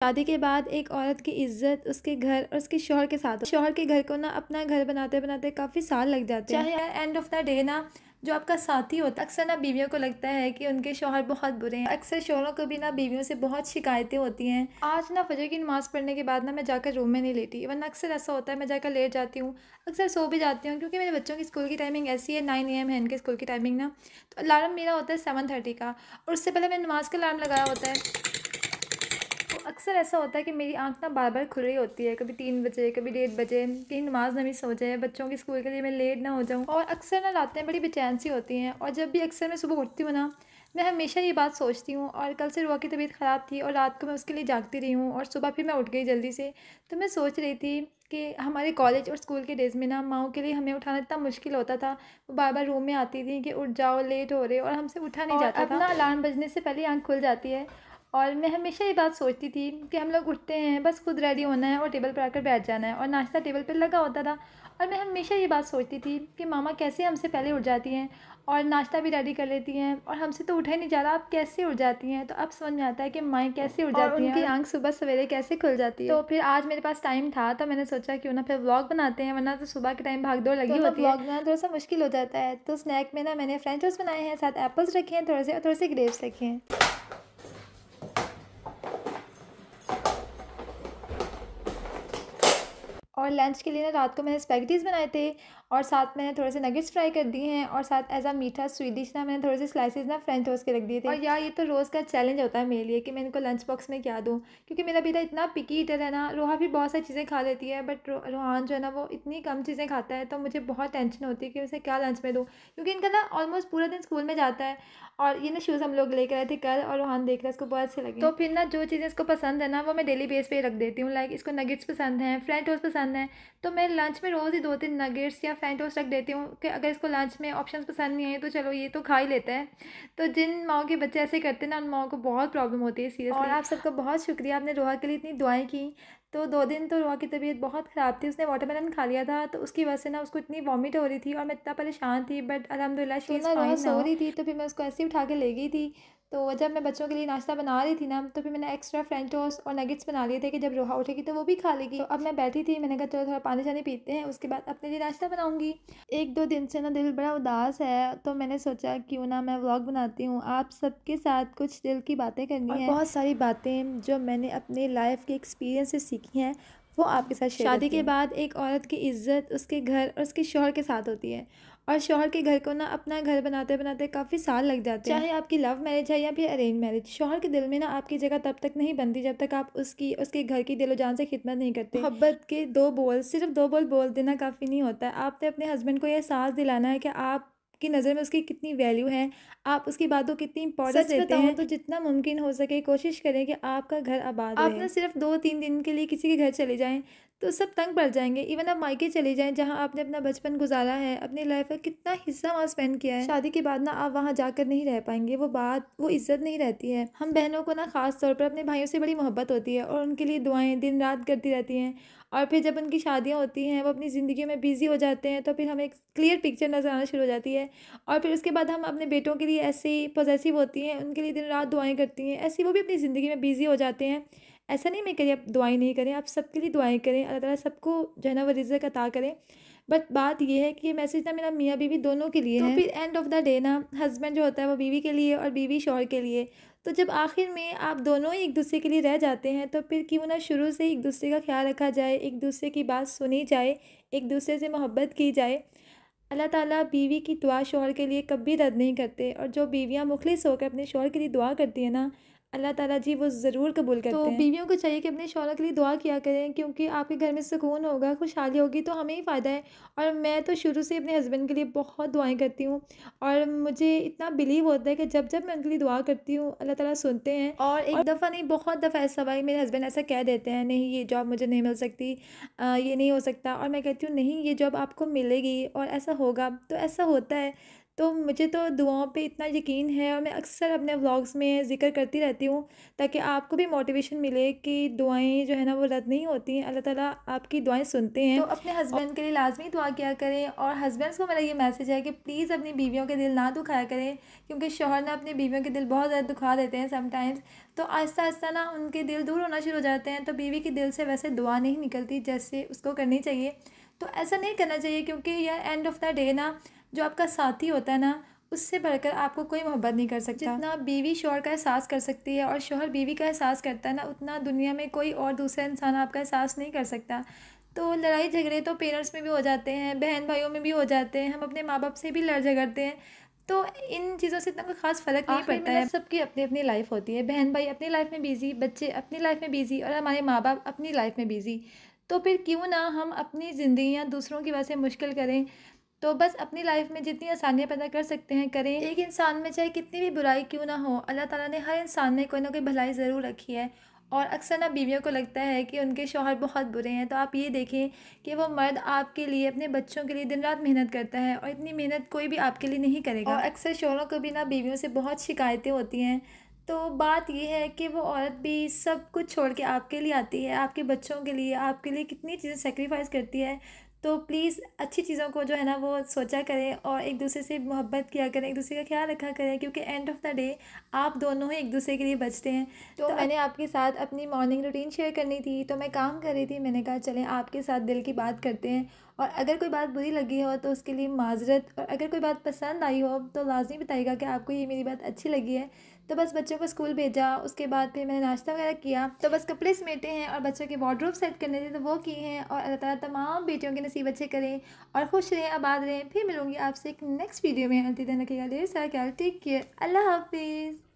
शादी के बाद एक औरत की इज्जत उसके घर और उसके शौहर के साथ, शौहर के घर को ना अपना घर बनाते बनाते काफ़ी साल लग जाते हैं। चाहे एंड ऑफ द डे ना जो आपका साथी होता है, अक्सर ना बीवियों को लगता है कि उनके शौहर बहुत बुरे हैं। अक्सर शौहरों को भी ना बीवियों से बहुत शिकायतें होती हैं। आज ना फजर की नमाज़ पढ़ने के बाद ना मैं जाकर रूम में नहीं लेटी, वरना अक्सर ऐसा होता है मैं जाकर लेट जाती हूँ, अक्सर सो भी जाती हूँ, क्योंकि मेरे बच्चों की स्कूल की टाइमिंग ऐसी है, 9 AM है इनके स्कूल की टाइमिंग ना। तो अलार्म मेरा होता है 7:30 का, और उससे पहले मैंने नमाज़ का अलार्म लगाया होता है। तो अक्सर ऐसा होता है कि मेरी आँख ना बार बार खुल रही होती है, कभी 3 बजे, कभी 1:30 बजे, कहीं नमाज ना मिस हो जाए, बच्चों की स्कूल के लिए मैं लेट ना हो जाऊँ। और अक्सर ना रातें बड़ी बेचैन सी होती हैं, और जब भी अक्सर मैं सुबह उठती हूँ ना, मैं हमेशा ये बात सोचती हूँ। और कल से रुआ की तबीयत ख़राब थी और रात को मैं उसके लिए जागती रही हूँ, और सुबह फिर मैं उठ गई जल्दी से। तो मैं सोच रही थी कि हमारे कॉलेज और स्कूल के डेज़ में ना माँओं के लिए हमें उठाना इतना मुश्किल होता था। वो बार बार रूम में आती थी कि उठ जाओ, लेट हो रहे हो, और हमसे उठा नहीं जाता था। अब ना अलार्म बजने से पहले आँख खुल जाती है, और मैं हमेशा ये बात सोचती थी कि हम लोग उठते हैं, बस खुद रेडी होना है और टेबल पर आकर बैठ जाना है, और नाश्ता टेबल पर लगा होता था। और मैं हमेशा ये बात सोचती थी कि मामा कैसे हमसे पहले उठ जाती हैं और नाश्ता भी रेडी कर लेती हैं, और हमसे तो उठा ही नहीं जा रहा, आप कैसे उठ जाती हैं। तो अब समझ में आता है कि माएँ कैसे उठ जाती हैं, उनकी आँख सुबह सवेरे कैसे खुल जाती है। तो फिर आज मेरे पास टाइम था, तो मैंने सोचा क्यों ना फिर व्लॉग बनाते हैं, वरना तो सुबह के टाइम भाग दौड़ लगी होती है, व्लॉग बनाना थोड़ा सा मुश्किल हो जाता है। तो स्नैक में ना मैंने फ्रेंच टोस्ट बनाए हैं, साथ एप्पल्स रखे हैं थोड़े से, और थोड़े से ग्रेप्स रखे हैं। और लंच के लिए ना रात को मैंने स्पैगेटीज़ बनाए थे, और साथ मैंने थोड़े से नगेट्स फ्राई कर दिए हैं, और साथ एज़ अ मीठा स्वीट डिश ना मैंने थोड़े से स्लाइसेस ना फ्रेंच टोस्ट के रख दिए थे। और यार ये तो रोज़ का चैलेंज होता है मेरे लिए कि मैं इनको लंच बॉक्स में क्या दूँ, क्योंकि मेरा बेटा इतना पिकी ईटर है ना। रोहा भी बहुत सारी चीज़ें खा लेती है, बट रोहान जो है ना वो इतनी कम चीज़ें खाता है, तो मुझे बहुत टेंशन होती है कि उसे क्या लंच में दूँ, क्योंकि इनका ना ऑलमोस्ट पूरा दिन स्कूल में जाता है। और ये ना शूज़ हम लोग लेकर आए थे कल, और रोहान देख रहा है, इसको बहुत अच्छे लगे। तो फिर ना जो चीज़ें इसको पसंद है ना वो मैं डेली बेस पे रख देती हूँ। लाइक इसको नगेट्स पसंद हैं, फ्रेंच टोस्ट पसंद है, तो मैं लंच में रोज़ ही 2-3 नगेट्स या फ्रेंच टोस्ट रख देती हूँ कि अगर इसको लंच में ऑप्शंस पसंद नहीं आए तो चलो ये तो खा ही लेते हैं। तो जिन माओं के बच्चे ऐसे करते हैं ना, उन माओं को बहुत प्रॉब्लम होती है सीरियसली। और आप सबका बहुत शुक्रिया, आपने रोहा के लिए इतनी दुआएं की। तो 2 दिन तो रोहा की तबीयत बहुत ख़राब थी, उसने वाटरमेलन खा लिया था, तो उसकी वजह से ना उसको इतनी वॉमिट हो रही थी, और मैं इतना परेशान थी, बट अल्हम्दुलिल्लाह शी इज़ फाइन नाउ। रोहा सो रही थी, तो फिर मैं उसको ऐसे ही उठा के ले गई थी। तो जब मैं बच्चों के लिए नाश्ता बना रही थी ना, तो फिर मैंने एक्स्ट्रा फ्रेंच टोस्ट और नगेट्स बना लिए थे कि जब रोहा उठेगी तो वो भी खा लेगी। तो अब मैं बैठी थी, मैंने कहा चलो थोड़ा पानी शानी पीते हैं, उसके बाद अपने लिए नाश्ता बनाऊंगी। 1-2 दिन से ना दिल बड़ा उदास है, तो मैंने सोचा क्यों ना मैं व्लॉग बनाती हूँ, आप सबके साथ कुछ दिल की बातें करनी है, बहुत सारी बातें जो मैंने अपने लाइफ के एक्सपीरियंस से सीखी हैं वो आपके साथ शेयर। शादी के बाद एक औरत की इज्जत उसके घर और उसके शौहर के साथ होती है, और शौहर के घर को ना अपना घर बनाते बनाते काफ़ी साल लग जाते हैं। चाहे आपकी लव मैरिज है या फिर अरेंज मैरिज, शौहर के दिल में ना आपकी जगह तब तक नहीं बनती जब तक आप उसके घर की दिलो जान से खिदमत नहीं करते। मोहब्बत के 2 बोल, सिर्फ 2 बोल बोल देना काफ़ी नहीं होता है, आपने अपने हस्बैंड को यह एहसास दिलाना है कि आप की नज़र में उसकी कितनी वैल्यू है, आप उसकी बातों को कितनी इंपॉर्टेंस देते हैं। तो जितना मुमकिन हो सके कोशिश करें कि आपका घर आबाद रहे। आप ना सिर्फ 2-3 दिन के लिए किसी के घर चले जाएं तो सब तंग पड़ जाएंगे। इवन आप मायके चले जाएं जहां आपने अपना बचपन गुजारा है, अपनी लाइफ का कितना हिस्सा वहाँ स्पेंड किया है, शादी के बाद ना आप वहाँ जाकर नहीं रह पाएंगे, वो इज्जत नहीं रहती है। हम बहनों को ना खास तौर पर अपने भाइयों से बड़ी मोहब्बत होती है, और उनके लिए दुआएं दिन रात करती रहती हैं। और फिर जब उनकी शादियाँ होती हैं, वो अपनी ज़िंदगी में बिज़ी हो जाते हैं, तो फिर हमें एक क्लियर पिक्चर नज़र आना शुरू हो जाती है। और फिर उसके बाद हम अपने बेटों के लिए ऐसे ही पॉजेसिव होती हैं, उनके लिए दिन रात दुआएं करती हैं, ऐसे वो भी अपनी ज़िंदगी में बिज़ी हो जाते हैं। ऐसा नहीं मैं कह रही आप दुआएं नहीं करें, आप सबके लिए दुआएं करें, अल्लाह ताला सबको जो है ना वो रिज़्क़ अता करें। बट बात ये है कि ये मैसेज ना मेरा मियाँ बीवी दोनों के लिए है। तो फिर एंड ऑफ द डे ना हस्बैंड जो होता है वो बीवी के लिए और बीवी शौहर के लिए। तो जब आखिर में आप दोनों ही एक दूसरे के लिए रह जाते हैं, तो फिर क्यों ना शुरू से एक दूसरे का ख्याल रखा जाए, एक दूसरे की बात सुनी जाए, एक दूसरे से मोहब्बत की जाए। अल्लाह ताला बीवी की दुआ शौहर के लिए कभी रद्द नहीं करते, और जो बीवियाँ मुखलिस होकर अपने शौहर के लिए दुआ करती हैं ना, अल्लाह ताला जी वो ज़रूर कबूल करते हैं। तो बीवियों को चाहिए कि अपने शौहर के लिए दुआ किया करें, क्योंकि आपके घर में सुकून होगा, खुशहाली होगी, तो हमें ही फ़ायदा है। और मैं तो शुरू से अपने हस्बैंड के लिए बहुत दुआएं करती हूँ, और मुझे इतना बिलीव होता है कि जब जब मैं उनके लिए दुआ करती हूँ अल्लाह ताला सुनते हैं। और एक दफ़ा नहीं, बहुत दफ़ा ऐसा हुआ है मेरे हस्बैंड ऐसा कह देते हैं, नहीं ये जॉब मुझे नहीं मिल सकती, ये नहीं हो सकता, और मैं कहती हूँ नहीं ये जॉब आपको मिलेगी और ऐसा होगा, तो ऐसा होता है। तो मुझे तो दुआओं पे इतना यकीन है और मैं अक्सर अपने व्लॉग्स में ज़िक्र करती रहती हूँ, ताकि आपको भी मोटिवेशन मिले कि दुआएं जो है ना वो रद्द नहीं होती हैं, अल्लाह ताला आपकी दुआएं सुनते हैं। तो अपने हस्बैंड के लिए लाजमी दुआ किया करें, और हस्बैंड्स को मेरा ये मैसेज है कि प्लीज़ अपनी बीवियों के दिल ना दुखाया करें, क्योंकि शौहर ना अपनी बीवियों के दिल बहुत ज़्यादा दुखा देते हैं समटाइम्स। तो आहिस्ता आहिस्ता ना उनके दिल दूर होना शुरू हो जाते हैं, तो बीवी के दिल से वैसे दुआ नहीं निकलती जैसे उसको करनी चाहिए। तो ऐसा नहीं करना चाहिए, क्योंकि यार एंड ऑफ द डे ना जो आपका साथी होता है ना, उससे बढ़कर आपको कोई मोहब्बत नहीं कर सकता। जितना बीवी शौहर का एहसास कर सकती है और शौहर बीवी का एहसास करता है ना, उतना दुनिया में कोई और दूसरा इंसान आपका एहसास नहीं कर सकता। तो लड़ाई झगड़े तो पेरेंट्स में भी हो जाते हैं, बहन भाइयों में भी हो जाते हैं, हम अपने माँ बाप से भी लड़ झगड़ते हैं। तो इन चीज़ों से इतना कोई ख़ास फ़र्क नहीं पड़ता है। सबकी अपनी अपनी लाइफ होती है, बहन भाई अपनी लाइफ में बिज़ी, बच्चे अपनी लाइफ में बिज़ी, और हमारे माँ बाप अपनी लाइफ में बिज़ी। तो फिर क्यों ना हम अपनी ज़िंदगियाँ दूसरों की वजह से मुश्किल करें। तो बस अपनी लाइफ में जितनी आसानियाँ पैदा कर सकते हैं करें। एक इंसान में चाहे कितनी भी बुराई क्यों ना हो, अल्लाह ताला ने हर इंसान में कोई ना कोई भलाई ज़रूर रखी है। और अक्सर ना बीवियों को लगता है कि उनके शौहर बहुत बुरे हैं, तो आप ये देखें कि वो मर्द आपके लिए, अपने बच्चों के लिए दिन रात मेहनत करता है, और इतनी मेहनत कोई भी आपके लिए नहीं करेगा। और अक्सर शौहरों को भी ना बीवियों से बहुत शिकायतें होती हैं। तो बात ये है कि वो औरत भी सब कुछ छोड़ के आपके लिए आती है, आपके बच्चों के लिए, आपके लिए कितनी चीज़ें सेक्रीफाइस करती है। तो प्लीज़ अच्छी चीज़ों को जो है ना वो सोचा करें, और एक दूसरे से मोहब्बत किया करें, एक दूसरे का ख्याल रखा करें, क्योंकि एंड ऑफ द डे आप दोनों ही एक दूसरे के लिए बचते हैं। तो मैंने आपके साथ अपनी मॉर्निंग रूटीन शेयर करनी थी, तो मैं काम कर रही थी, मैंने कहा चलें आपके साथ दिल की बात करते हैं। और अगर कोई बात बुरी लगी हो तो उसके लिए माज़रत, और अगर कोई बात पसंद आई हो तो लाजमी बताइएगा कि आपको ये मेरी बात अच्छी लगी है। तो बस बच्चों को स्कूल भेजा, उसके बाद फिर मैंने नाश्ता वगैरह किया, तो बस कपड़े समेटे हैं और बच्चों के वार्डरोब सेट करने थे तो वो किए हैं। और अल्लाह ताला तमाम बेटियों के नसीब अच्छे करें और खुश रहें, आबाद रहें। फिर मिलूंगी आपसे एक नेक्स्ट वीडियो में। अंतिम तक रखिएगा ढेर सारा ख्याल। टेक केयर, अल्लाह हाफिज़।